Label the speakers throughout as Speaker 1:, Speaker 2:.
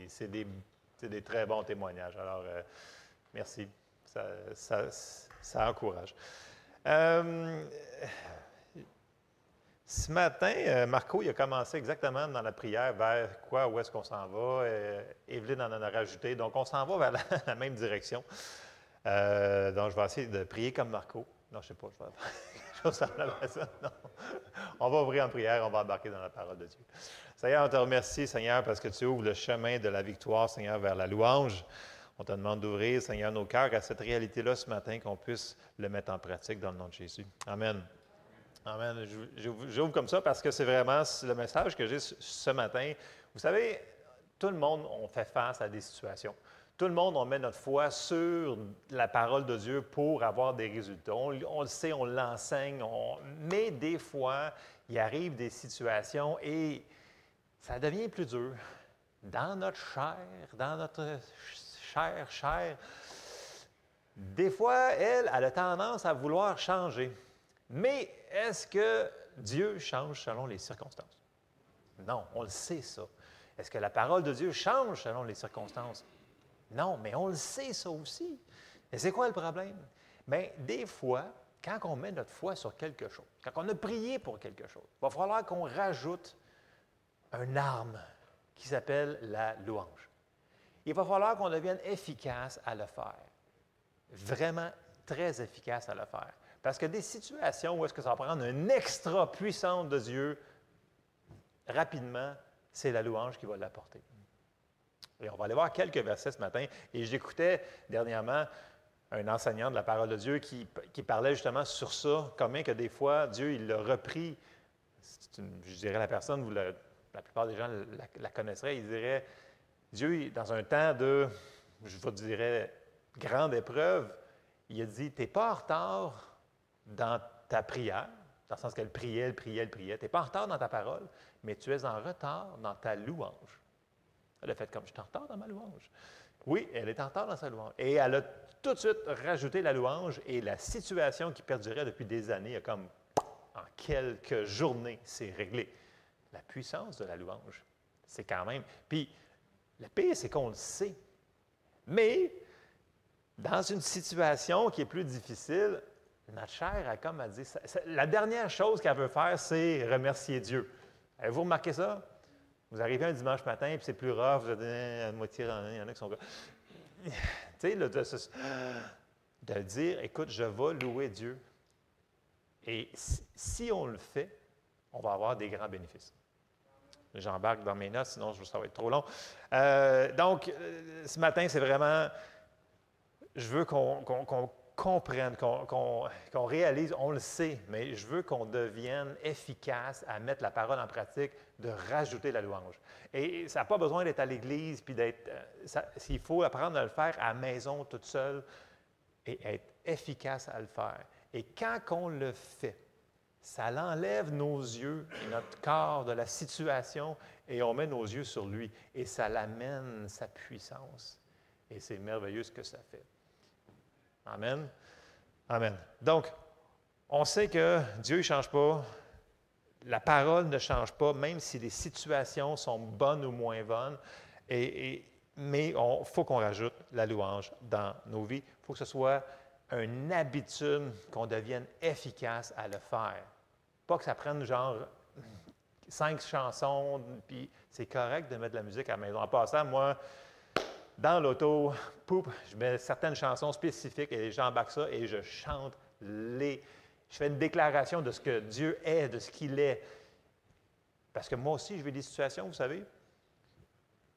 Speaker 1: c'est des très bons témoignages. Alors, merci. Ça encourage. Ce matin, Marco, il a commencé exactement dans la prière vers où est-ce qu'on s'en va. Evelyne en a rajouté. Donc, on s'en va vers la même direction. Donc, je vais essayer de prier comme Marco. Non, je ne sais pas, je vais faire quelque chose semblable à ça. Non. On va ouvrir en prière, on va embarquer dans la parole de Dieu. Seigneur, on te remercie, Seigneur, parce que tu ouvres le chemin de la victoire, Seigneur, vers la louange. On te demande d'ouvrir, Seigneur, nos cœurs à cette réalité-là ce matin, qu'on puisse le mettre en pratique dans le nom de Jésus. Amen. Amen. J'ouvre comme ça parce que c'est vraiment le message que j'ai ce matin. Vous savez, tout le monde, on fait face à des situations. Tout le monde, on met notre foi sur la parole de Dieu pour avoir des résultats. On le sait, on l'enseigne, mais des fois, il arrive des situations et ça devient plus dur. Dans notre chair, des fois, elle a tendance à vouloir changer. Mais est-ce que Dieu change selon les circonstances? Non, on le sait, ça. Est-ce que la parole de Dieu change selon les circonstances? Non, mais on le sait, ça aussi. Et c'est quoi le problème? Bien, des fois, quand on met notre foi sur quelque chose, quand on a prié pour quelque chose, il va falloir qu'on rajoute une arme qui s'appelle la louange. Il va falloir qu'on devienne efficace à le faire. Vraiment très efficace à le faire. Parce que des situations où est-ce que ça va prendre une extra puissance de Dieu, rapidement, c'est la louange qui va l'apporter. Et on va aller voir quelques versets ce matin. Et j'écoutais dernièrement un enseignant de la parole de Dieu qui parlait justement sur ça, combien que des fois, Dieu, il l'a repris. Je dirais la personne, la plupart des gens la connaisseraient, il dirait, Dieu, dans un temps de, je vous dirais, grande épreuve, il a dit, tu n'es pas en retard dans ta prière, dans le sens qu'elle priait. Tu n'es pas en retard dans ta parole, mais tu es en retard dans ta louange. Elle a fait comme, je suis en retard dans ma louange. Oui, elle est en retard dans sa louange. Et elle a tout de suite rajouté la louange et la situation qui perdurait depuis des années, comme en quelques journées, c'est réglé. La puissance de la louange, c'est quand même... Puis, le pire, c'est qu'on le sait. Mais, dans une situation qui est plus difficile, notre chair a comme à dire... la dernière chose qu'elle veut faire, c'est remercier Dieu. Avez-vous remarqué ça? Vous arrivez un dimanche matin, puis c'est plus rough, vous êtes à moitié rangé, il y en a qui sont... Tu sais, de dire, écoute, je vais louer Dieu. Et si on le fait, on va avoir des grands bénéfices. J'embarque dans mes notes, sinon ça va être trop long. Donc, ce matin, c'est vraiment... Je veux qu'on comprenne, qu'on réalise, on le sait, mais je veux qu'on devienne efficace à mettre la parole en pratique, de rajouter la louange. Et ça n'a pas besoin d'être à l'Église, puis d'être... il faut apprendre à le faire à la maison, toute seule, et être efficace à le faire. Et quand on le fait, ça l'enlève nos yeux et notre corps de la situation, et on met nos yeux sur lui, et ça l'amène sa puissance. Et c'est merveilleux ce que ça fait. Amen. Amen. Donc, on sait que Dieu ne change pas, la parole ne change pas, même si les situations sont bonnes ou moins bonnes, mais il faut qu'on rajoute la louange dans nos vies. Il faut que ce soit une habitude, qu'on devienne efficace à le faire. Pas que ça prenne genre 5 chansons, puis c'est correct de mettre de la musique à la maison. En passant, moi, dans l'auto, je mets certaines chansons spécifiques et j'embarque ça et je chante je fais une déclaration de ce que Dieu est, de ce qu'il est. Parce que moi aussi, je vis des situations, vous savez.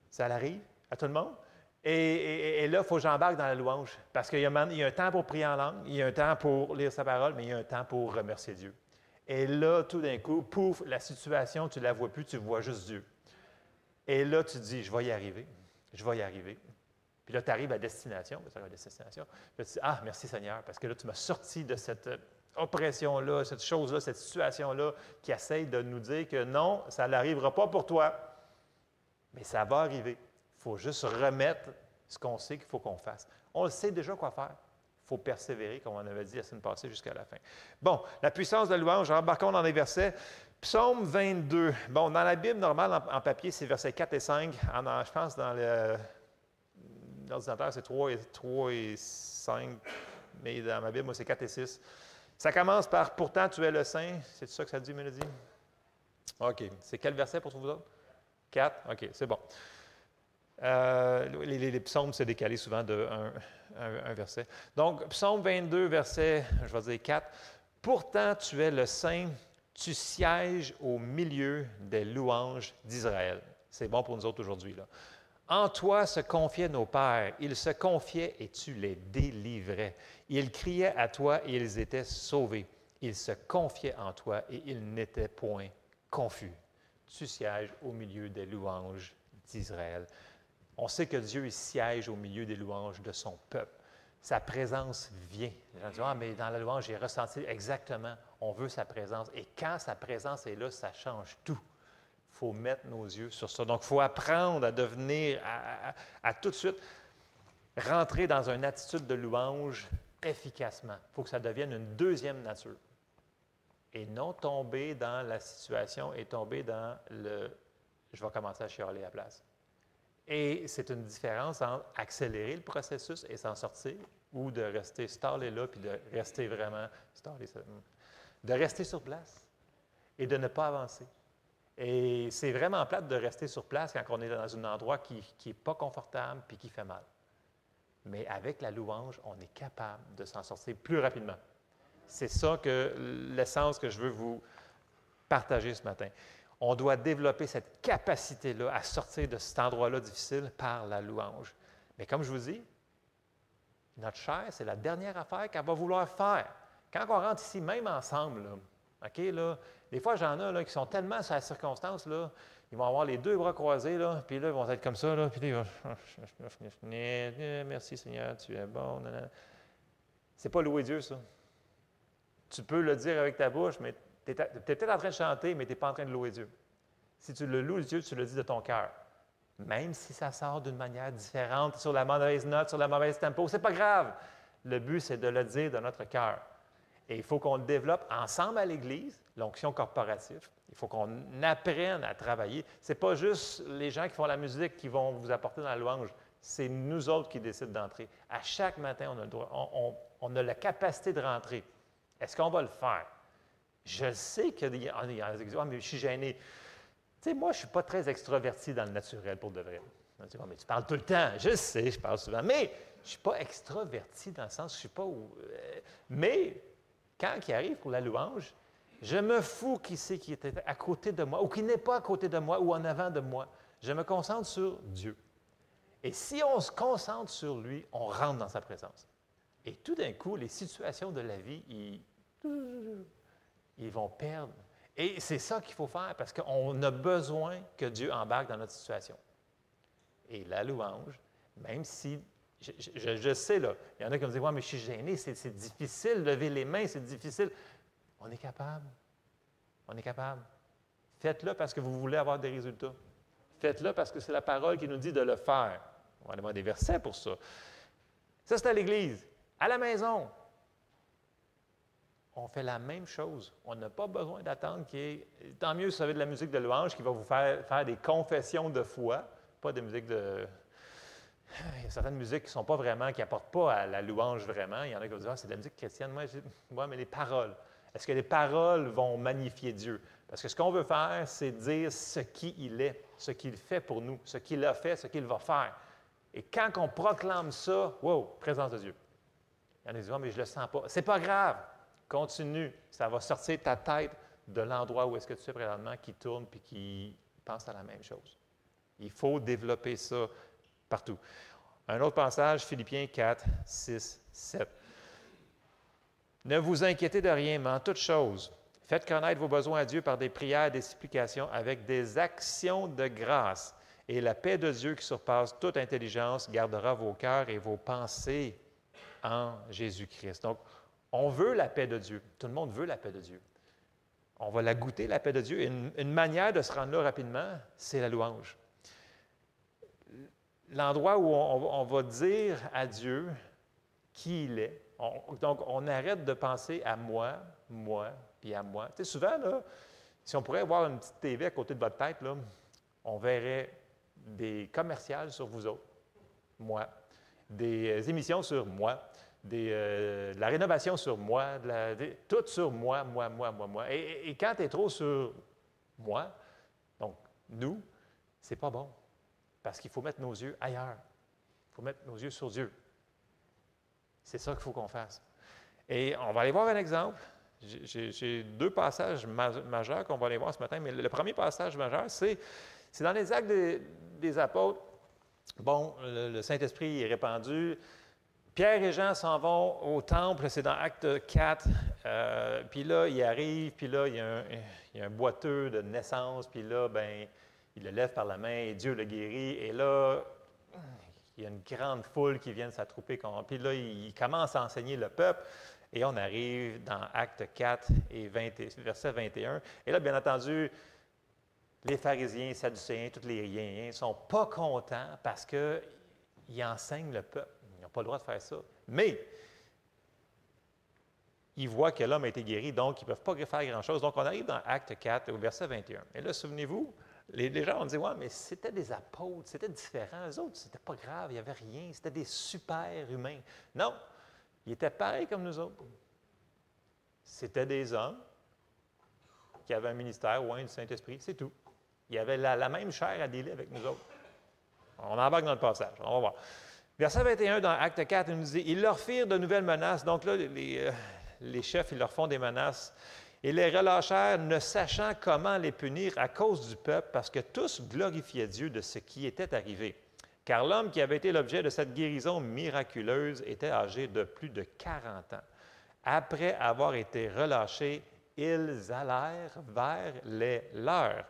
Speaker 1: Ça arrive à tout le monde. Et là, il faut que j'embarque dans la louange. Parce qu'il y a un temps pour prier en langue, il y a un temps pour lire sa parole, mais il y a un temps pour remercier Dieu. Et là, tout d'un coup, pouf, la situation, tu ne la vois plus, tu vois juste Dieu. Et là, tu te dis, je vais y arriver. Je vais y arriver. Puis là, tu arrives à destination. Puis tu dis, ah, merci Seigneur, parce que là, tu m'as sorti de cette oppression-là, cette chose-là, cette situation-là qui essaye de nous dire que non, ça n'arrivera pas pour toi. Mais ça va arriver. Il faut juste remettre ce qu'on sait qu'il faut qu'on fasse. On le sait déjà quoi faire. Il faut persévérer, comme on avait dit la semaine passée, jusqu'à la fin. Bon, la puissance de louange, embarquons dans les versets. Psaume 22. Bon, dans la Bible normale, en papier, c'est versets 4 et 5. Je pense dans l'ordinateur, c'est 3 et 5. Mais dans ma Bible, moi, c'est 4 et 6. Ça commence par « Pourtant, tu es le Saint ». C'est ça que ça dit, Mélodie? OK. C'est quel verset pour vous autres? 4? OK, c'est bon. Les psaumes se décalent souvent d'un verset. Donc, psaume 22, verset, je vais dire 4. « Pourtant, tu es le Saint, tu sièges au milieu des louanges d'Israël. » C'est bon pour nous autres aujourd'hui, là. « En toi se confiaient nos pères. Ils se confiaient et tu les délivrais. Ils criaient à toi et ils étaient sauvés. Ils se confiaient en toi et ils n'étaient point confus. Tu sièges au milieu des louanges d'Israël. » On sait que Dieu il siège au milieu des louanges de son peuple. Sa présence vient. Les gens disent « Ah, mais dans la louange, j'ai ressenti exactement. » On veut sa présence. Et quand sa présence est là, ça change tout. Il faut mettre nos yeux sur ça. Donc, il faut apprendre à devenir, à tout de suite rentrer dans une attitude de louange efficacement. Il faut que ça devienne une deuxième nature. Et non tomber dans la situation et tomber dans le « je vais commencer à chialer à la place ». Et c'est une différence entre accélérer le processus et s'en sortir ou de rester stallé là puis de rester vraiment de rester sur place et de ne pas avancer. Et c'est vraiment plate de rester sur place quand on est dans un endroit qui n'est pas confortable puis qui fait mal. Mais avec la louange, on est capable de s'en sortir plus rapidement. C'est ça que l'essence que je veux vous partager ce matin. On doit développer cette capacité-là à sortir de cet endroit-là difficile par la louange. Mais comme je vous dis, notre chair, c'est la dernière affaire qu'elle va vouloir faire. Quand on rentre ici, même ensemble, là, OK, là, des fois, j'en ai là, qui sont tellement sur la circonstance, là, ils vont avoir les deux bras croisés, là, puis là, ils vont être comme ça, là, puis là, ils vont merci Seigneur, tu es bon. C'est pas louer Dieu, ça. Tu peux le dire avec ta bouche, mais tu es peut-être en train de chanter, mais tu n'es pas en train de louer Dieu. Si tu le loues Dieu, tu le dis de ton cœur. Même si ça sort d'une manière différente, sur la mauvaise note, sur la mauvaise tempo, ce n'est pas grave. Le but, c'est de le dire de notre cœur. Et il faut qu'on le développe ensemble à l'Église, l'onction corporative. Il faut qu'on apprenne à travailler. Ce n'est pas juste les gens qui font la musique qui vont vous apporter dans la louange. C'est nous autres qui décident d'entrer. À chaque matin, on a la capacité de rentrer. Est-ce qu'on va le faire? Je sais qu'il y en a qui disent « Ah, mais je suis gêné. » Tu sais, moi, je ne suis pas très extraverti dans le naturel, pour de vrai. On dit « Ah, mais tu parles tout le temps. » Je sais, je parle souvent. Mais je ne suis pas extraverti dans le sens, je ne suis pas... mais quand il arrive pour la louange, je me fous qui c'est qui est à côté de moi ou qui n'est pas à côté de moi ou en avant de moi. Je me concentre sur Dieu. Et si on se concentre sur lui, on rentre dans sa présence. Et tout d'un coup, les situations de la vie, ils vont perdre. Et c'est ça qu'il faut faire parce qu'on a besoin que Dieu embarque dans notre situation. Et la louange, même si, je sais, là, il y en a qui me disent « Ouais, mais je suis gêné, c'est difficile, lever les mains, c'est difficile. » On est capable. On est capable. Faites-le parce que vous voulez avoir des résultats. Faites-le parce que c'est la parole qui nous dit de le faire. On va aller voir des versets pour ça. Ça, c'est à l'Église. À la maison, on fait la même chose. On n'a pas besoin d'attendre qu'il y ait... Tant mieux si vous avez de la musique de louange qui va vous faire des confessions de foi, pas des musiques de... Il y a certaines musiques qui ne sont pas vraiment, qui n'apportent pas à la louange vraiment. Il y en a qui vont dire « Ah, c'est de la musique chrétienne. » Moi, je dis « Ouais, mais les paroles. Est-ce que les paroles vont magnifier Dieu? Parce que ce qu'on veut faire, c'est dire ce qu'il est, ce qu'il fait pour nous, ce qu'il a fait, ce qu'il va faire. Et quand on proclame ça, wow, présence de Dieu. Il y en a qui disent « Ah, mais je ne le sens pas. » C'est pas grave. Continue. Ça va sortir ta tête de l'endroit où est-ce que tu es présentement, qui tourne puis qui pense à la même chose. Il faut développer ça partout. Un autre passage, Philippiens 4, 6, 7. « Ne vous inquiétez de rien, mais en toute chose, faites connaître vos besoins à Dieu par des prières et des supplications avec des actions de grâce. Et la paix de Dieu qui surpasse toute intelligence gardera vos cœurs et vos pensées en Jésus-Christ. » Donc, on veut la paix de Dieu. Tout le monde veut la paix de Dieu. On va la goûter, la paix de Dieu. Et une manière de se rendre là rapidement, c'est la louange. L'endroit où on va dire à Dieu qui il est. Donc, on arrête de penser à moi, puis à moi. Tu sais, souvent, là, Si on pourrait voir une petite TV à côté de votre tête, là, on verrait des commerciales sur vous autres, moi, des émissions sur moi, de la rénovation sur moi, tout sur moi. Et quand tu es trop sur moi, donc nous, c'est pas bon. Parce qu'il faut mettre nos yeux ailleurs. Il faut mettre nos yeux sur Dieu. C'est ça qu'il faut qu'on fasse. Et on va aller voir un exemple. J'ai deux passages majeurs qu'on va aller voir ce matin, mais le premier passage majeur, c'est dans les Actes des Apôtres. Bon, le Saint-Esprit est répandu. Pierre et Jean s'en vont au temple, c'est dans Acte 4. Puis là, ils arrivent, puis là, il y a un boiteux de naissance, puis là, ben, il le lève par la main et Dieu le guérit. Et là, il y a une grande foule qui vient s'attrouper. Puis là, il commence à enseigner le peuple. Et on arrive dans Acte 4 et verset 21. Et là, bien entendu, les pharisiens, les sadducéens, tous les riens ne sont pas contents parce qu'ils enseignent le peuple. Ils n'ont pas le droit de faire ça. Mais ils voient que l'homme a été guéri, donc ils ne peuvent pas faire grand-chose. Donc, on arrive dans Acte 4 au verset 21. Et là, souvenez-vous, les gens ont dit, ouais, mais c'était des apôtres, c'était différent. Eux autres, c'était pas grave, il n'y avait rien, c'était des super-humains. Non, ils étaient pareils comme nous autres. C'était des hommes qui avaient un ministère ou un du Saint-Esprit, c'est tout. Ils avaient la même chair à dealer avec nous autres. On embarque dans le passage, on va voir. Verset 21 dans Acte 4, il nous dit, « Ils leur firent de nouvelles menaces. » Donc là, les chefs, ils leur font des menaces. « Et les relâchèrent, ne sachant comment les punir à cause du peuple, parce que tous glorifiaient Dieu de ce qui était arrivé. Car l'homme qui avait été l'objet de cette guérison miraculeuse était âgé de plus de 40 ans. Après avoir été relâchés, ils allèrent vers les leurs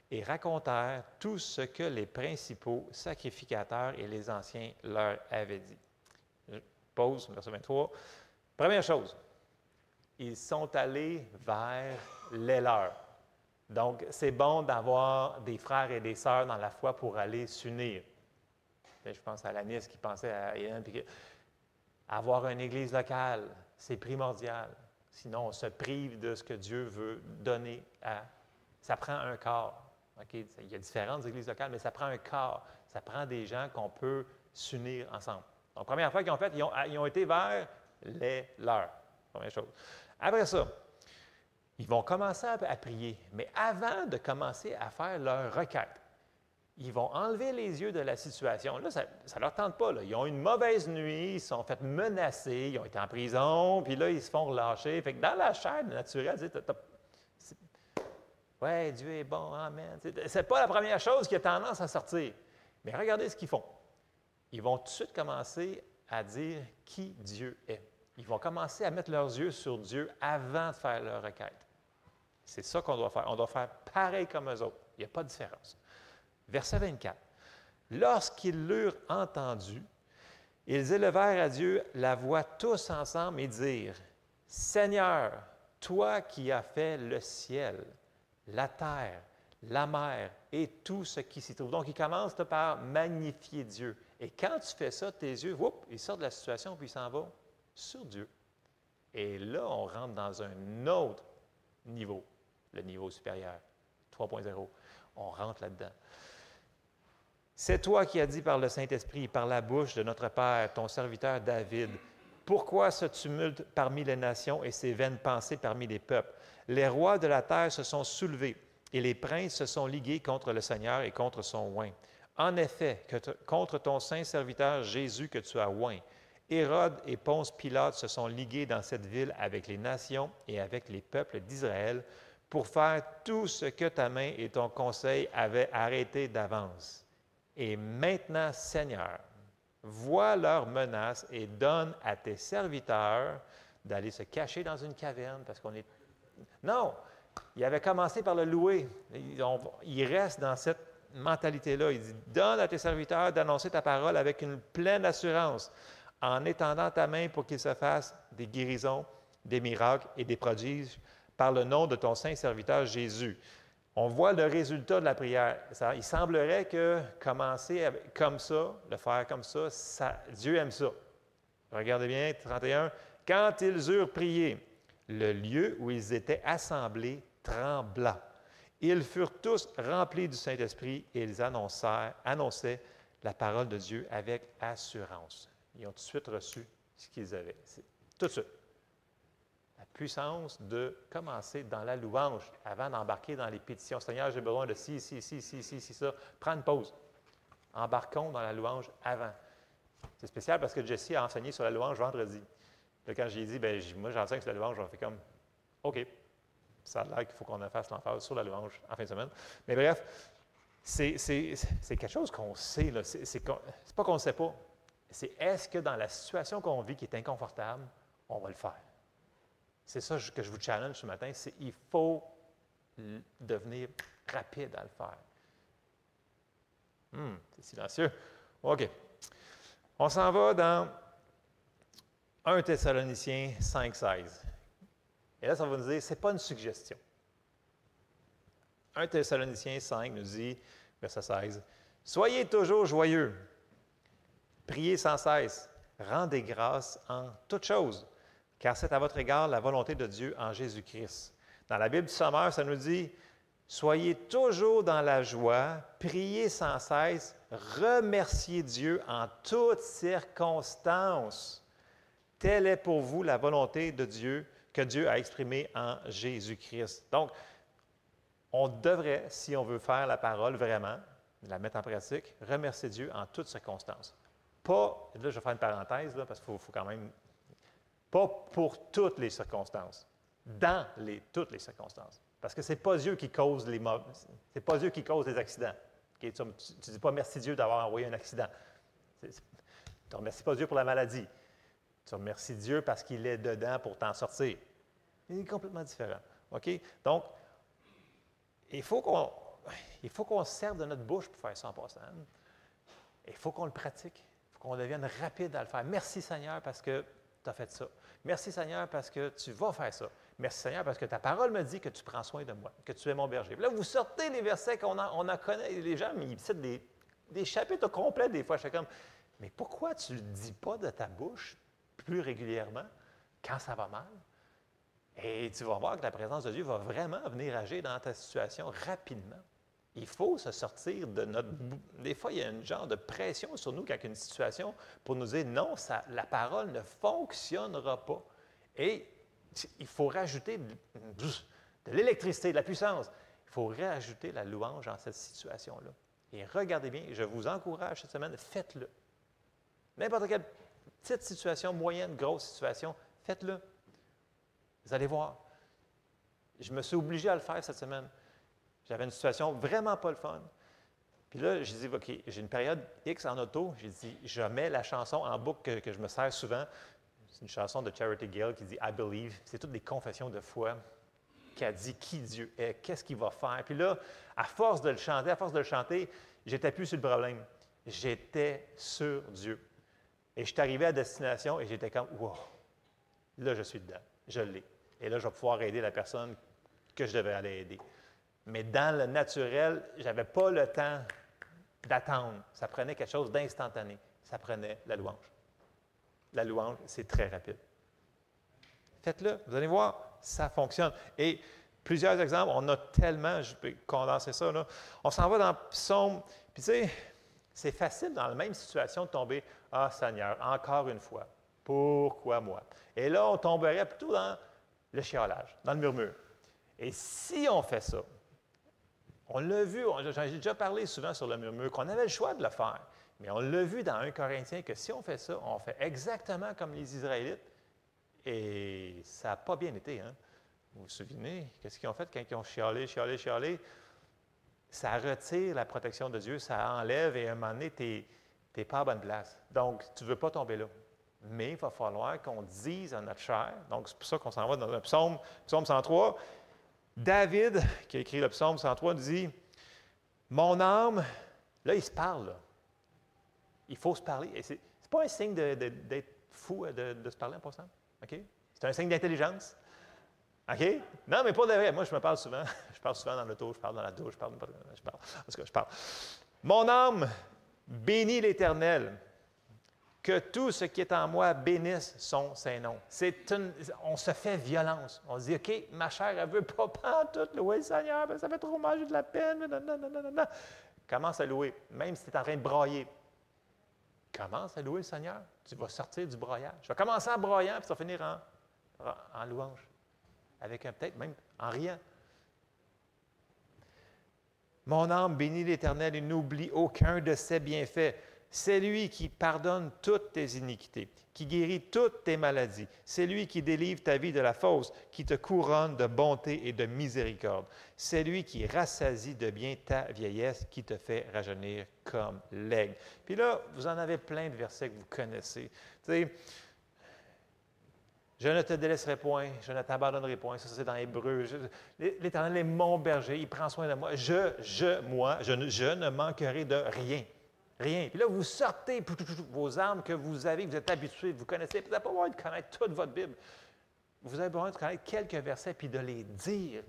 Speaker 1: et racontèrent tout ce que les principaux sacrificateurs et les anciens leur avaient dit. » Je pause, verset 23. Première chose, ils sont allés vers les leurs. Donc, c'est bon d'avoir des frères et des sœurs dans la foi pour aller s'unir. Je pense à Lanis qui pensait à Hélène. Avoir une église locale, c'est primordial. Sinon, on se prive de ce que Dieu veut donner à... Ça prend un corps. Okay? Il y a différentes églises locales, mais ça prend un corps. Ça prend des gens qu'on peut s'unir ensemble. Donc, première fois qu'ils ont fait, ils ont été vers les leurs. Première chose. Après ça, ils vont commencer à prier. Mais avant de commencer à faire leur requête, ils vont enlever les yeux de la situation. Là, ça ne leur tente pas. Là. Ils ont une mauvaise nuit, ils se sont fait menacer, ils ont été en prison, puis là, ils se font relâcher. Fait que dans la chair naturelle, ouais, Dieu est bon, amen. Ce n'est pas la première chose qui a tendance à sortir. Mais regardez ce qu'ils font. Ils vont tout de suite commencer à dire qui Dieu est. Ils vont commencer à mettre leurs yeux sur Dieu avant de faire leur requête. C'est ça qu'on doit faire. On doit faire pareil comme eux autres. Il n'y a pas de différence. Verset 24. Lorsqu'ils l'eurent entendu, ils élevèrent à Dieu la voix tous ensemble et dirent, « Seigneur, toi qui as fait le ciel, la terre, la mer et tout ce qui s'y trouve. » Donc, ils commencent par magnifier Dieu. Et quand tu fais ça, tes yeux, ils sortent de la situation puis ils s'en vont sur Dieu. Et là, on rentre dans un autre niveau, le niveau supérieur, 3.0. On rentre là-dedans. C'est toi qui as dit par le Saint-Esprit, par la bouche de notre Père, ton serviteur David, pourquoi ce tumulte parmi les nations et ces vaines pensées parmi les peuples? Les rois de la terre se sont soulevés et les princes se sont ligués contre le Seigneur et contre son oint. En effet, contre ton saint serviteur Jésus que tu as oint, Hérode et Ponce Pilate se sont ligués dans cette ville avec les nations et avec les peuples d'Israël pour faire tout ce que ta main et ton conseil avaient arrêté d'avance. Et maintenant, Seigneur, vois leurs menaces et donne à tes serviteurs d'aller se cacher dans une caverne parce qu'on est... Non! Il avait commencé par le louer. Il reste dans cette mentalité-là. Il dit, donne à tes serviteurs d'annoncer ta parole avec une pleine assurance en étendant ta main pour qu'il se fasse des guérisons, des miracles et des prodiges par le nom de ton saint serviteur Jésus. On voit le résultat de la prière. Il semblerait que commencer comme ça, le faire comme ça, Dieu aime ça. Regardez bien, 31. Quand ils eurent prié, le lieu où ils étaient assemblés trembla. Ils furent tous remplis du Saint-Esprit et ils annonçaient la parole de Dieu avec assurance. Ils ont tout de suite reçu ce qu'ils avaient. Tout de suite. La puissance de commencer dans la louange avant d'embarquer dans les pétitions. Seigneur, j'ai besoin de ci, ça. Prends une pause. Embarquons dans la louange avant. C'est spécial parce que Jessie a enseigné sur la louange vendredi. Là, quand j'ai dit, moi j'enseigne sur la louange, on fait comme, OK, ça a l'air qu'il faut qu'on fasse l'emphase sur la louange en fin de semaine. Mais bref, c'est quelque chose qu'on sait. C'est pas qu'on ne sait pas. C'est est-ce que dans la situation qu'on vit qui est inconfortable, on va le faire. C'est ça que je vous challenge ce matin, c'est il faut devenir rapide à le faire. C'est silencieux. OK. On s'en va dans 1 Thessaloniciens 5,16. Et là, ça va nous dire, ce n'est pas une suggestion. 1 Thessaloniciens 5 nous dit, verset 16, « Soyez toujours joyeux, priez sans cesse, rendez grâce en toutes choses, car c'est à votre égard la volonté de Dieu en Jésus-Christ. » Dans la Bible du Sommeur, ça nous dit, « Soyez toujours dans la joie, priez sans cesse, remerciez Dieu en toutes circonstances. Telle est pour vous la volonté de Dieu que Dieu a exprimée en Jésus-Christ. » Donc, on devrait, si on veut faire la parole vraiment, la mettre en pratique, remercier Dieu en toutes circonstances. Pas, là je vais faire une parenthèse, là, parce qu'il faut quand même, pas pour toutes les circonstances, dans toutes les circonstances. Parce que ce n'est pas Dieu qui cause les mauvais, c'est pas Dieu qui cause les accidents. Okay? Tu ne dis pas merci Dieu d'avoir envoyé un accident. Tu ne remercies pas Dieu pour la maladie. Tu remercies Dieu parce qu'il est dedans pour t'en sortir. Il est complètement différent. OK? Donc, il faut qu'on se serve de notre bouche pour faire ça en passant. Il faut qu'on le pratique. Il faut qu'on devienne rapide à le faire. Merci Seigneur parce que tu as fait ça. Merci Seigneur parce que tu vas faire ça. Merci Seigneur parce que ta parole me dit que tu prends soin de moi, que tu es mon berger. Puis là, vous sortez les versets on en connaît. Les gens, ils citent des chapitres complets des fois. Je suis comme, mais pourquoi tu ne le dis pas de ta bouche plus régulièrement quand ça va mal? Et tu vas voir que la présence de Dieu va vraiment venir agir dans ta situation rapidement. Il faut se sortir de notre... Des fois, il y a un genre de pression sur nous quand il y a une situation pour nous dire non, la parole ne fonctionnera pas. Et il faut rajouter de l'électricité, de la puissance. Il faut rajouter la louange dans cette situation-là. Et regardez bien, je vous encourage cette semaine, faites-le. N'importe quelle petite situation, moyenne, grosse situation, faites-le. Vous allez voir. Je me suis obligé à le faire cette semaine. J'avais une situation vraiment pas le fun. Puis là, j'ai dit, OK, j'ai une période X en auto. J'ai dit, je mets la chanson en boucle que je me sers souvent. C'est une chanson de Charity Gayle qui dit « I believe ». C'est toutes des confessions de foi qui a dit qui Dieu est, qu'est-ce qu'il va faire. Puis là, à force de le chanter, j'étais plus sur le problème. J'étais sur Dieu. Et je suis arrivé à destination et j'étais comme « wow, là, je suis dedans. Je l'ai. Et là, je vais pouvoir aider la personne que je devais aller aider. » Mais dans le naturel, je n'avais pas le temps d'attendre. Ça prenait quelque chose d'instantané. Ça prenait la louange. La louange, c'est très rapide. Faites-le. Vous allez voir, ça fonctionne. Et plusieurs exemples, on a tellement, je peux condenser ça, là. On s'en va dans Psaume, puis tu sais, c'est facile dans la même situation de tomber « Ah Seigneur, encore une fois, pourquoi moi? » Et là, on tomberait plutôt dans le chiolage, dans le murmure. Et si on fait ça, on l'a vu, j'ai déjà parlé souvent sur le murmure, qu'on avait le choix de le faire. Mais on l'a vu dans 1 Corinthiens que si on fait ça, on fait exactement comme les Israélites. Et ça n'a pas bien été. Hein? Vous vous souvenez, qu'est-ce qu'ils ont fait quand ils ont chialé? Ça retire la protection de Dieu, ça enlève et à un moment donné, tu n'es pas à bonne place. Donc, tu ne veux pas tomber là. Mais il va falloir qu'on dise à notre chair, donc c'est pour ça qu'on s'en va dans un psaume 103. David, qui a écrit le psaume 103, dit « Mon âme », là, il se parle, là. Il faut se parler. Ce n'est pas un signe d'être fou de se parler en passant. OK? C'est un signe d'intelligence. OK? Non, mais pas de vrai. Moi, je me parle souvent. Je parle souvent dans l'auto, je parle dans la douche, je parle. En tout cas, je parle. Mon âme bénit l'Éternel. Que tout ce qui est en moi bénisse son Saint-Nom. On se fait violence. On se dit, OK, ma chair, elle ne veut pas tout louer Seigneur, ça fait trop mal, j'ai de la peine. Non. Commence à louer, même si tu es en train de brailler. Commence à louer le Seigneur. Tu vas sortir du broyage. Tu vas commencer en broyant, puis ça va finir en louange. Avec peut-être même en riant. Mon âme bénit l'Éternel et n'oublie aucun de ses bienfaits. C'est lui qui pardonne toutes tes iniquités, qui guérit toutes tes maladies. C'est lui qui délivre ta vie de la fausse, qui te couronne de bonté et de miséricorde. C'est lui qui rassasie de bien ta vieillesse, qui te fait rajeunir comme l'aigle. Puis là, vous en avez plein de versets que vous connaissez. Tu sais, je ne te délaisserai point, je ne t'abandonnerai point. Ça, c'est dans Hébreu. L'Éternel est mon berger, il prend soin de moi. Je ne manquerai de rien. Rien. Puis là, vous sortez vos armes que vous avez, que vous êtes habitués, vous connaissez. Vous n'avez pas besoin de connaître toute votre Bible. Vous avez besoin de connaître quelques versets, puis de les dire,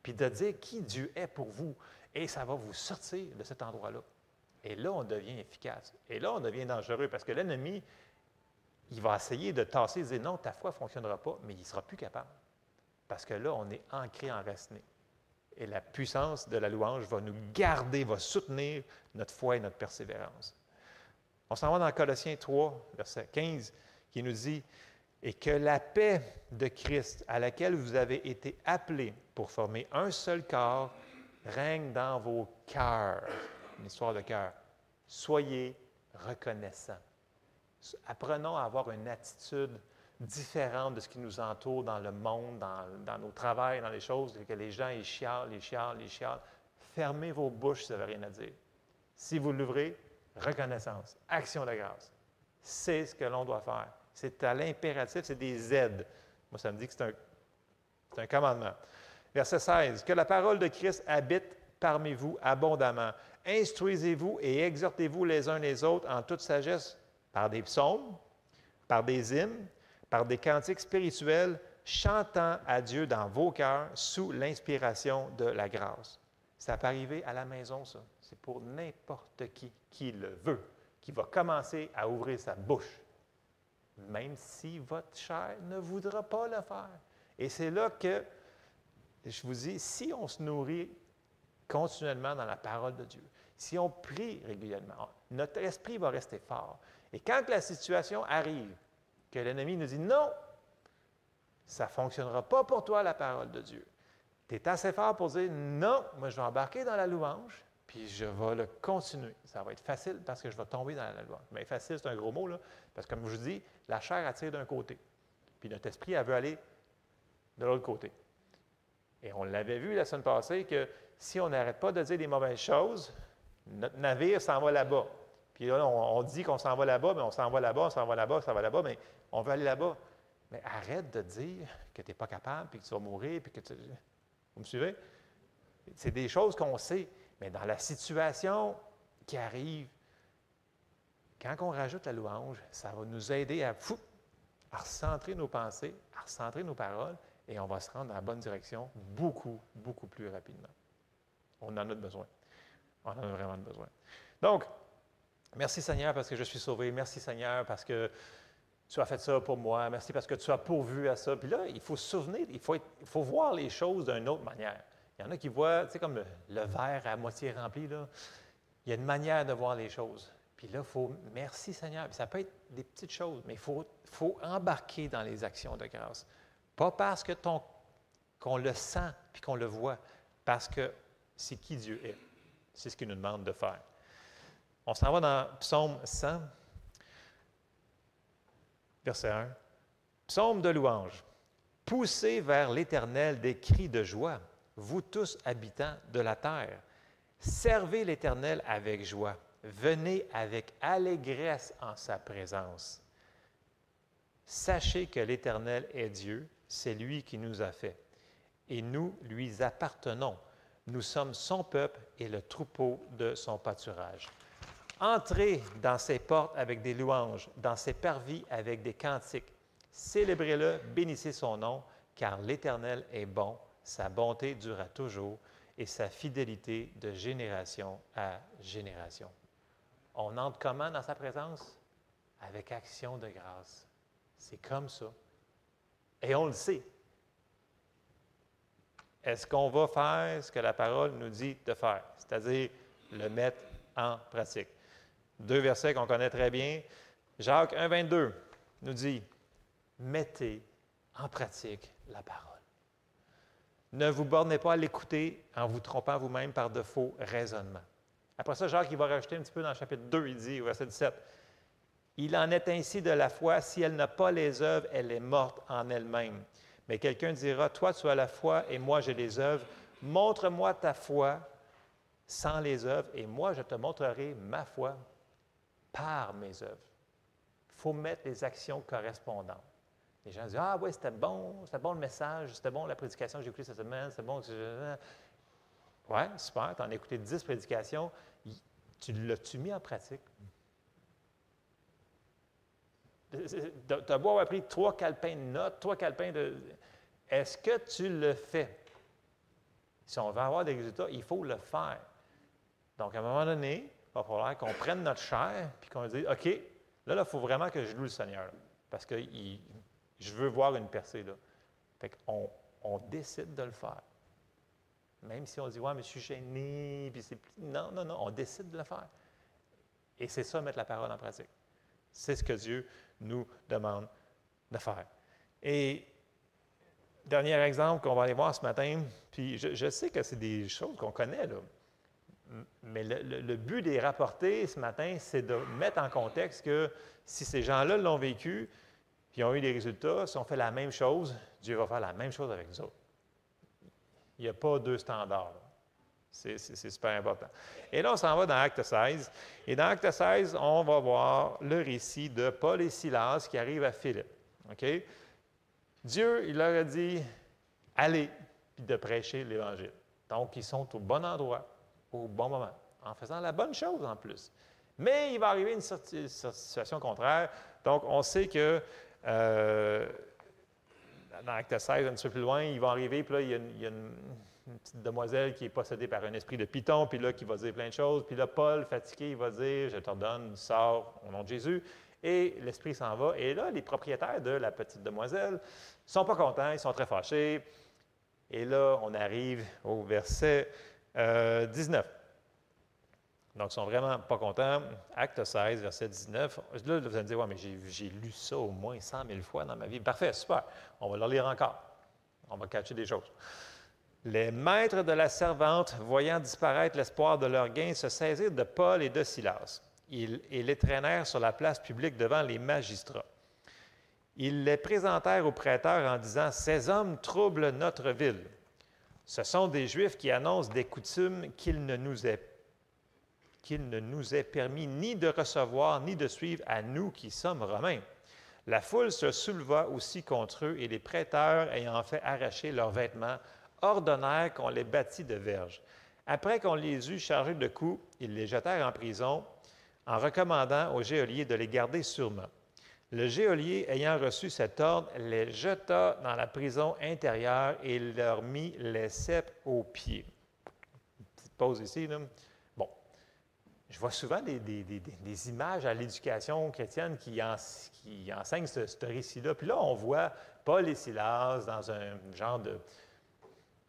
Speaker 1: puis de dire qui Dieu est pour vous. Et ça va vous sortir de cet endroit-là. Et là, on devient efficace. Et là, on devient dangereux parce que l'ennemi, il va essayer de tasser et dire non, ta foi ne fonctionnera pas, mais il ne sera plus capable. Parce que là, on est ancré, enraciné. Et la puissance de la louange va nous garder, va soutenir notre foi et notre persévérance. On s'en va dans Colossiens 3, verset 15, qui nous dit « Et que la paix de Christ, à laquelle vous avez été appelés pour former un seul corps, règne dans vos cœurs. » Une histoire de cœur. Soyez reconnaissants. Apprenons à avoir une attitude différente de ce qui nous entoure dans le monde, dans nos travails, dans les choses, que les gens, ils chialent. Fermez vos bouches si vous n'avez rien à dire. Si vous l'ouvrez, reconnaissance, action de grâce. C'est ce que l'on doit faire. C'est à l'impératif, c'est des aides. Moi, ça me dit que c'est un commandement. Verset 16. Que la parole de Christ habite parmi vous abondamment. Instruisez-vous et exhortez-vous les uns les autres en toute sagesse par des psaumes, par des hymnes, par des cantiques spirituels, chantant à Dieu dans vos cœurs sous l'inspiration de la grâce. Ça peut arriver à la maison, ça. C'est pour n'importe qui le veut, qui va commencer à ouvrir sa bouche, même si votre chair ne voudra pas le faire. Et c'est là que, je vous dis, si on se nourrit continuellement dans la parole de Dieu, si on prie régulièrement, notre esprit va rester fort. Et quand la situation arrive, que l'ennemi nous dit « Non, ça ne fonctionnera pas pour toi, la parole de Dieu. » Tu es assez fort pour dire « Non, moi je vais embarquer dans la louange, puis je vais le continuer. » Ça va être facile parce que je vais tomber dans la louange. Mais facile, c'est un gros mot, là, parce que comme je vous dis, la chair attire d'un côté, puis notre esprit, elle veut aller de l'autre côté. Et on l'avait vu la semaine passée que si on n'arrête pas de dire des mauvaises choses, notre navire s'en va là-bas. Puis là, on dit qu'on s'en va là-bas, mais on s'en va là-bas, on s'en va là-bas, on s'en va là-bas, mais on veut aller là-bas. Mais arrête de dire que tu n'es pas capable, puis que tu vas mourir, puis que tu... Vous me suivez? C'est des choses qu'on sait, mais dans la situation qui arrive, quand on rajoute la louange, ça va nous aider à recentrer nos pensées, à recentrer nos paroles, et on va se rendre dans la bonne direction beaucoup, beaucoup plus rapidement. On en a besoin. On en a vraiment besoin. Donc, merci Seigneur parce que je suis sauvé. Merci Seigneur parce que tu as fait ça pour moi. Merci parce que tu as pourvu à ça. Puis là, il faut se souvenir, il faut voir les choses d'une autre manière. Il y en a qui voient, tu sais, comme le verre à moitié rempli, là. Il y a une manière de voir les choses. Puis là, il faut, merci Seigneur. Puis ça peut être des petites choses, mais il faut embarquer dans les actions de grâce. Pas parce que qu'on le sent puis qu'on le voit, parce que c'est qui Dieu est. C'est ce qu'il nous demande de faire. On s'en va dans Psaume 100, verset 1. Psaume de louange. Poussez vers l'Éternel des cris de joie, vous tous habitants de la terre. Servez l'Éternel avec joie. Venez avec allégresse en sa présence. Sachez que l'Éternel est Dieu, c'est lui qui nous a fait. Et nous lui appartenons. Nous sommes son peuple et le troupeau de son pâturage. Entrez dans ses portes avec des louanges, dans ses parvis avec des cantiques. Célébrez-le, bénissez son nom, car l'Éternel est bon, sa bonté durera toujours et sa fidélité de génération à génération. On entre comment dans sa présence? avec action de grâce. C'est comme ça. Et on le sait. Est-ce qu'on va faire ce que la parole nous dit de faire? C'est-à-dire le mettre en pratique. 2 versets qu'on connaît très bien. Jacques 1, 22 nous dit, mettez en pratique la parole. Ne vous bornez pas à l'écouter en vous trompant vous-même par de faux raisonnements. Après ça, Jacques il va rajouter un petit peu dans le chapitre 2, il dit, au verset 17, « Il en est ainsi de la foi, si elle n'a pas les œuvres, elle est morte en elle-même. Mais quelqu'un dira, toi tu as la foi et moi j'ai les œuvres. Montre-moi ta foi sans les œuvres et moi je te montrerai ma foi par mes œuvres. » Il faut mettre les actions correspondantes. Les gens disent, « Ah oui, c'était bon le message, c'était bon la prédication que j'ai écoutée cette semaine, c'était bon. » Oui, super, tu en as écouté 10 prédications, tu l'as-tu mis en pratique? Tu as beau avoir pris 3 calepins de notes, 3 calepins de... Est-ce que tu le fais? Si on veut avoir des résultats, il faut le faire. Donc, à un moment donné, il va falloir qu'on prenne notre chair et qu'on dise, OK, là, il faut vraiment que je loue le Seigneur. Là, parce que je veux voir une percée. Là. Fait qu'on décide de le faire. Même si on dit, ouais, mais je suis gêné, puis c'est... Non, on décide de le faire. Et c'est ça, mettre la parole en pratique. C'est ce que Dieu nous demande de faire. Et dernier exemple qu'on va aller voir ce matin, puis je sais que c'est des choses qu'on connaît, là, mais le but des rapporter ce matin, c'est de mettre en contexte que si ces gens-là l'ont vécu, puis ont eu des résultats, si on fait la même chose, Dieu va faire la même chose avec nous autres. Il n'y a pas 2 standards. Là. C'est super important. Et là, on s'en va dans Acte 16. Et dans Acte 16, on va voir le récit de Paul et Silas qui arrivent à Philippe. OK? Dieu, il leur a dit, allez, puis de prêcher l'Évangile. Donc, ils sont au bon endroit, au bon moment, en faisant la bonne chose en plus. Mais il va arriver une situation contraire. Donc, on sait que dans Acte 16, un petit peu plus loin, ils vont arriver, puis là, il y a une petite demoiselle qui est possédée par un esprit de python, puis là, qui va dire plein de choses. Puis là, Paul, fatigué, il va dire, je t'ordonne, sors au nom de Jésus. Et l'esprit s'en va. Et là, les propriétaires de la petite demoiselle ne sont pas contents, ils sont très fâchés. Et là, on arrive au verset 19. Donc, ils ne sont vraiment pas contents. Acte 16, verset 19. Là, vous allez me dire, ouais, mais j'ai lu ça au moins 100 000 fois dans ma vie. Parfait, super. On va le lire encore. On va catcher des choses. Les maîtres de la servante, voyant disparaître l'espoir de leur gain, se saisirent de Paul et de Silas. Et les traînèrent sur la place publique devant les magistrats. Ils les présentèrent aux prêteurs en disant, « Ces hommes troublent notre ville. Ce sont des Juifs qui annoncent des coutumes qu'il ne nous est permis ni de recevoir, ni de suivre à nous qui sommes Romains. » La foule se souleva aussi contre eux, et les prêteurs, ayant fait arracher leurs vêtements, ordonnèrent qu'on les bâtît de verges. Après qu'on les eut chargés de coups, ils les jetèrent en prison, en recommandant au geôlier de les garder sûrement. Le geôlier, ayant reçu cet ordre, les jeta dans la prison intérieure et leur mit les ceps aux pieds. Petite pause ici, là. Bon, je vois souvent des images à l'éducation chrétienne qui enseignent ce récit-là. Puis là, on voit Paul et Silas dans un genre de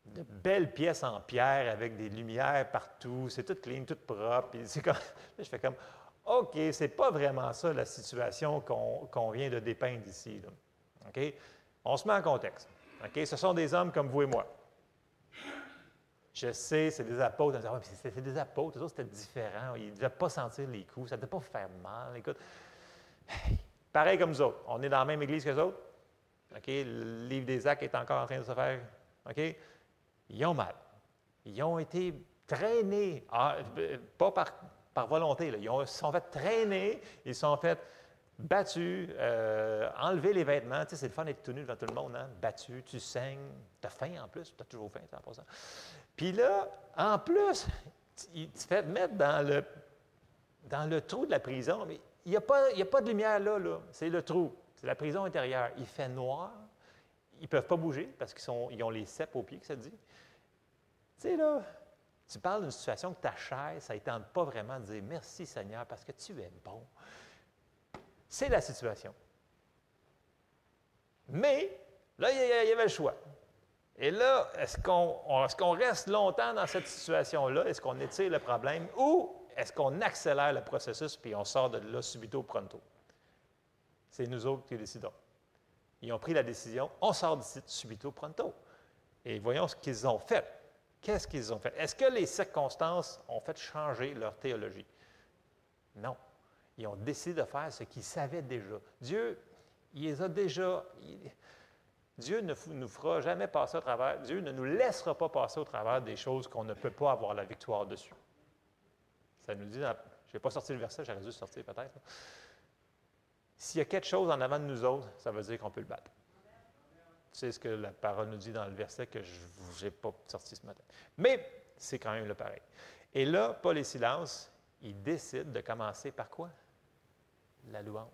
Speaker 1: belles pièces en pierre avec des lumières partout. C'est tout clean, tout propre. Puis c'est comme, là, je fais comme, OK, c'est pas vraiment ça la situation qu'on vient de dépeindre ici. Là. OK? On se met en contexte. OK? Ce sont des hommes comme vous et moi. Je sais, c'est des apôtres. On dit, c'est des apôtres, eux autres, c'était différent. Ils ne devaient pas sentir les coups, ça ne devait pas faire mal. Écoute, pareil comme nous autres. On est dans la même église qu'eux autres. OK? Le livre des Actes est encore en train de se faire. OK? Ils ont mal. Ils ont été traînés, pas par volonté. Là. Ils se sont fait traîner, ils se sont fait battus, enlever les vêtements. Tu sais, c'est le fun d'être tout nu devant tout le monde. Hein? Battu, tu saignes, tu as faim en plus, tu as toujours faim, en passant. Puis là, en plus, tu te fais mettre dans le trou de la prison. Mais il n'y a pas de lumière là. C'est le trou. C'est la prison intérieure. Il fait noir. Ils ne peuvent pas bouger parce qu'ils ont les ceps aux pieds, que ça dit. Tu sais, là, tu parles d'une situation que ta chair, ça ne tente pas vraiment de dire « Merci Seigneur, parce que tu es bon. » C'est la situation. Mais, là, il y avait le choix. Et là, est-ce qu'on reste longtemps dans cette situation-là? Est-ce qu'on étire le problème? Ou est-ce qu'on accélère le processus puis on sort de là subito pronto? C'est nous autres qui décidons. Ils ont pris la décision, on sort d'ici subito pronto. Et voyons ce qu'ils ont fait. Qu'est-ce qu'ils ont fait? Est-ce que les circonstances ont fait changer leur théologie? Non. Ils ont décidé de faire ce qu'ils savaient déjà. Dieu, il les a déjà... Dieu ne nous fera jamais passer au travers. Dieu ne nous laissera pas passer au travers des choses qu'on ne peut pas avoir la victoire dessus. Ça nous dit, je ne vais pas sortir le verset, j'aurais dû le sortir peut-être. S'il y a quelque chose en avant de nous autres, ça veut dire qu'on peut le battre. Tu sais ce que la parole nous dit dans le verset que je n'ai pas sorti ce matin. Mais c'est quand même le pareil. Et là, Paul et Silas, ils décident de commencer par quoi? La louange.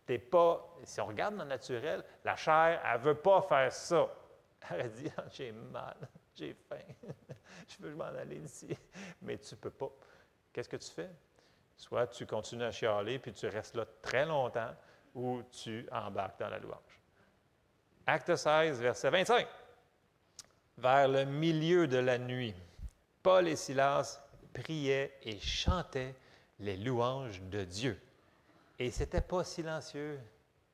Speaker 1: T'es pas, si on regarde dans le naturel, la chair, elle ne veut pas faire ça. Elle dit, oh, j'ai mal, j'ai faim, je veux m'en aller d'ici. Mais tu ne peux pas. Qu'est-ce que tu fais? Soit tu continues à chialer, puis tu restes là très longtemps, ou tu embarques dans la louange. Acte 16, verset 25. Vers le milieu de la nuit, Paul et Silas priaient et chantaient les louanges de Dieu. Et ce n'était pas silencieux.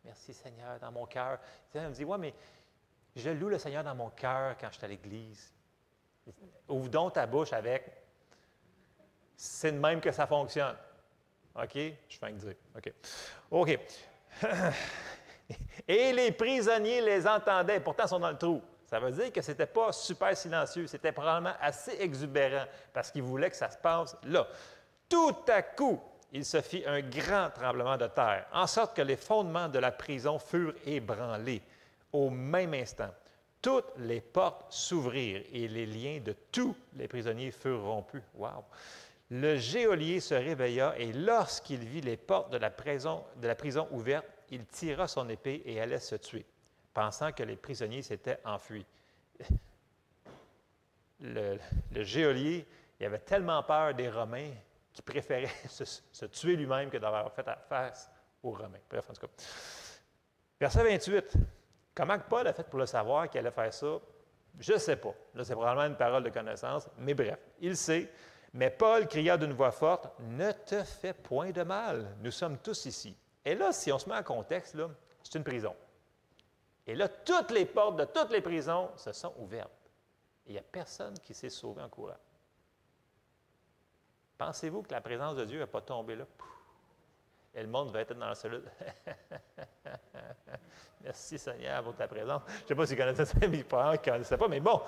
Speaker 1: Merci Seigneur, dans mon cœur. On me dit, ouais, mais je loue le Seigneur dans mon cœur quand je suis à l'Église. Ouvre donc ta bouche avec. C'est de même que ça fonctionne. OK? Je fais que dire. OK. OK. Et les prisonniers les entendaient. Pourtant, ils sont dans le trou. Ça veut dire que ce n'était pas super silencieux. C'était probablement assez exubérant parce qu'ils voulaient que ça se passe là. Tout à coup, il se fit un grand tremblement de terre, en sorte que les fondements de la prison furent ébranlés. Au même instant, toutes les portes s'ouvrirent et les liens de tous les prisonniers furent rompus. Wow! Le geôlier se réveilla et lorsqu'il vit les portes de la prison ouvertes, il tira son épée et allait se tuer, pensant que les prisonniers s'étaient enfuis. Le geôlier, il avait tellement peur des Romains qui préférait se tuer lui-même que d'avoir fait face aux Romains. Bref, en tout cas. Verset 28. Comment Paul a fait pour le savoir qu'il allait faire ça? Je ne sais pas. Là, c'est probablement une parole de connaissance, mais bref, il sait. Mais Paul cria d'une voix forte, « Ne te fais point de mal, nous sommes tous ici. » Et là, si on se met en contexte, là, c'est une prison. Et là, toutes les portes de toutes les prisons se sont ouvertes. Et il n'y a personne qui s'est sauvé en courant. Pensez-vous que la présence de Dieu n'a pas tombé là? Et le monde va être dans la cellule. Merci Seigneur pour ta présence. Je ne sais pas si vous connaissez ça, mais probablement qu'ils ne connaissaient pas, mais bon,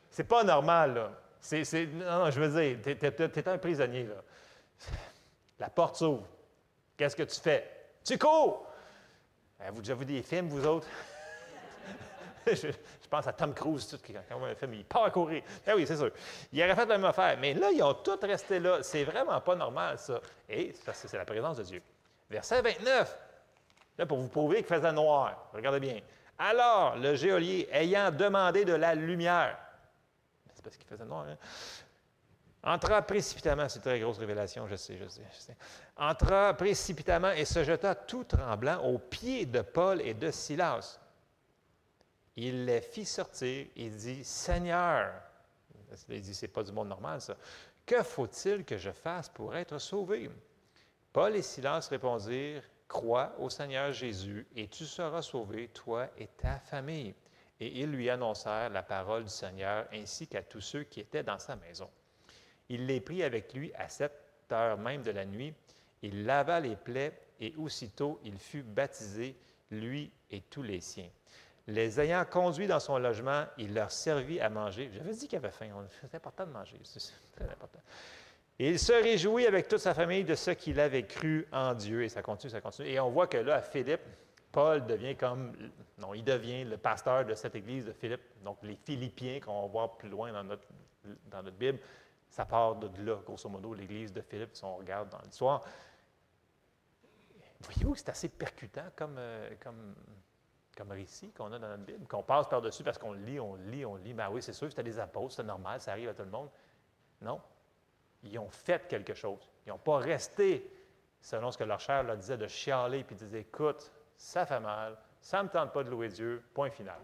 Speaker 1: c'est pas normal, là. Non, je veux dire, tu es un prisonnier, là. La porte s'ouvre. Qu'est-ce que tu fais? Tu cours! Avez-vous déjà vu des films, vous autres? je pense à Tom Cruise, tout, quand on voit un film, il part à courir. Ah oui, c'est sûr. Il aurait fait la même affaire. Mais là, ils ont tous resté là. C'est vraiment pas normal, ça. Et c'est la présence de Dieu. Verset 29. Là, pour vous prouver qu'il faisait noir. Regardez bien. Alors, le geôlier, ayant demandé de la lumière, c'est parce qu'il faisait noir, hein? Entra précipitamment, c'est une très grosse révélation, je sais. Entra précipitamment et se jeta tout tremblant aux pieds de Paul et de Silas. Il les fit sortir et dit, « Seigneur, il dit, c'est pas du monde normal, ça. Que faut-il que je fasse pour être sauvé? » Paul et Silas répondirent, « Crois au Seigneur Jésus, et tu seras sauvé, toi et ta famille. » Et ils lui annoncèrent la parole du Seigneur, ainsi qu'à tous ceux qui étaient dans sa maison. Il les prit avec lui à 7 heures même de la nuit. Il lava les plaies, et aussitôt il fut baptisé, lui et tous les siens. Les ayant conduits dans son logement, il leur servit à manger. J'avais dit qu'il avait faim. C'est important de manger. C'est très important. Et il se réjouit avec toute sa famille de ce qu'il avait cru en Dieu. Et ça continue. Et on voit que là, à Philippe, Paul devient il devient le pasteur de cette église de Philippe. Donc, les Philippiens qu'on va voir plus loin dans notre Bible, ça part de là, grosso modo, l'église de Philippe, si on regarde dans l'histoire. Voyez-vous que c'est assez percutant comme récit qu'on a dans notre Bible, qu'on passe par-dessus parce qu'on lit. Ben oui, c'est sûr, c'était des apôtres, c'est normal, ça arrive à tout le monde. Non. Ils ont fait quelque chose. Ils n'ont pas resté selon ce que leur chair leur disait, de chialer, puis de dire, écoute, ça fait mal, ça ne me tente pas de louer Dieu, point final.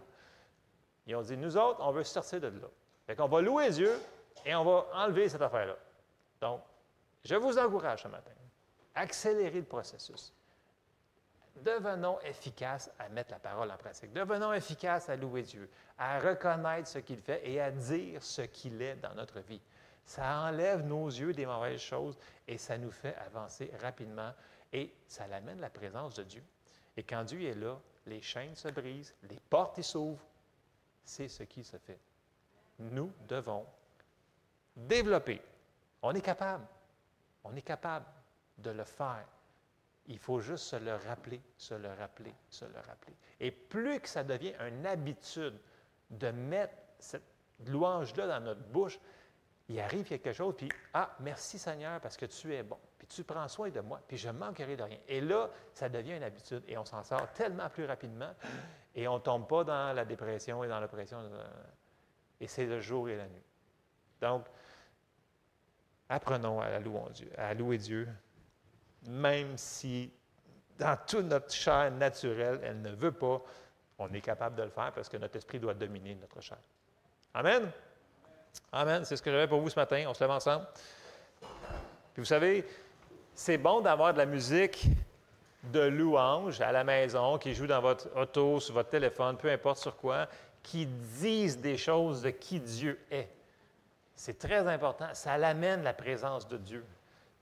Speaker 1: Ils ont dit, nous autres, on veut sortir de là. Fait qu'on va louer Dieu et on va enlever cette affaire-là. Donc, je vous encourage ce matin, accélérez le processus. Devenons efficaces à mettre la parole en pratique. Devenons efficaces à louer Dieu, à reconnaître ce qu'il fait et à dire ce qu'il est dans notre vie. Ça enlève nos yeux des mauvaises choses et ça nous fait avancer rapidement et ça l'amène la présence de Dieu. Et quand Dieu est là, les chaînes se brisent, les portes s'ouvrent. C'est ce qui se fait. Nous devons développer. On est capable de le faire. Il faut juste se le rappeler, se le rappeler, se le rappeler. Et plus que ça devient une habitude de mettre cette louange-là dans notre bouche, il arrive quelque chose, puis « Ah, merci Seigneur parce que tu es bon, puis tu prends soin de moi, puis je ne manquerai de rien. » Et là, ça devient une habitude et on s'en sort tellement plus rapidement et on ne tombe pas dans la dépression et dans l'oppression. Et c'est le jour et la nuit. Donc, apprenons à louer Dieu, même si dans toute notre chair naturelle, elle ne veut pas, on est capable de le faire parce que notre esprit doit dominer notre chair. Amen? Amen. C'est ce que j'avais pour vous ce matin. On se lève ensemble. Puis vous savez, c'est bon d'avoir de la musique de louange à la maison qui joue dans votre auto, sur votre téléphone, peu importe sur quoi, qui disent des choses de qui Dieu est. C'est très important. Ça l'amène la présence de Dieu.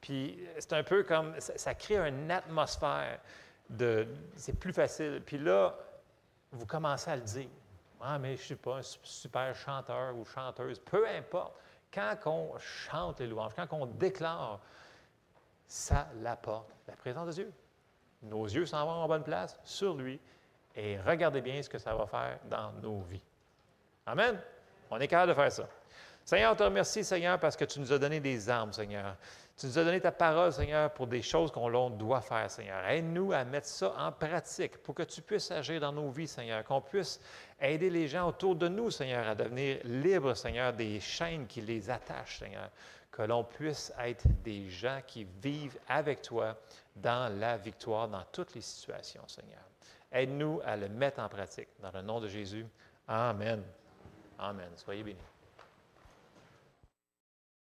Speaker 1: Puis c'est un peu comme, ça crée une atmosphère c'est plus facile. Puis là, vous commencez à le dire. Ah, mais je ne suis pas un super chanteur ou chanteuse. Peu importe. Quand on chante les louanges, quand on déclare, ça l'apporte la présence de Dieu. Nos yeux s'en vont en bonne place sur lui et regardez bien ce que ça va faire dans nos vies. Amen? On est capable de faire ça. Seigneur, on te remercie, Seigneur, parce que tu nous as donné des armes, Seigneur. Tu nous as donné ta parole, Seigneur, pour des choses qu'on doit faire, Seigneur. Aide-nous à mettre ça en pratique pour que tu puisses agir dans nos vies, Seigneur, qu'on puisse aider les gens autour de nous, Seigneur, à devenir libres, Seigneur, des chaînes qui les attachent, Seigneur. Que l'on puisse être des gens qui vivent avec toi dans la victoire, dans toutes les situations, Seigneur. Aide-nous à le mettre en pratique. Dans le nom de Jésus, Amen. Amen. Soyez bénis.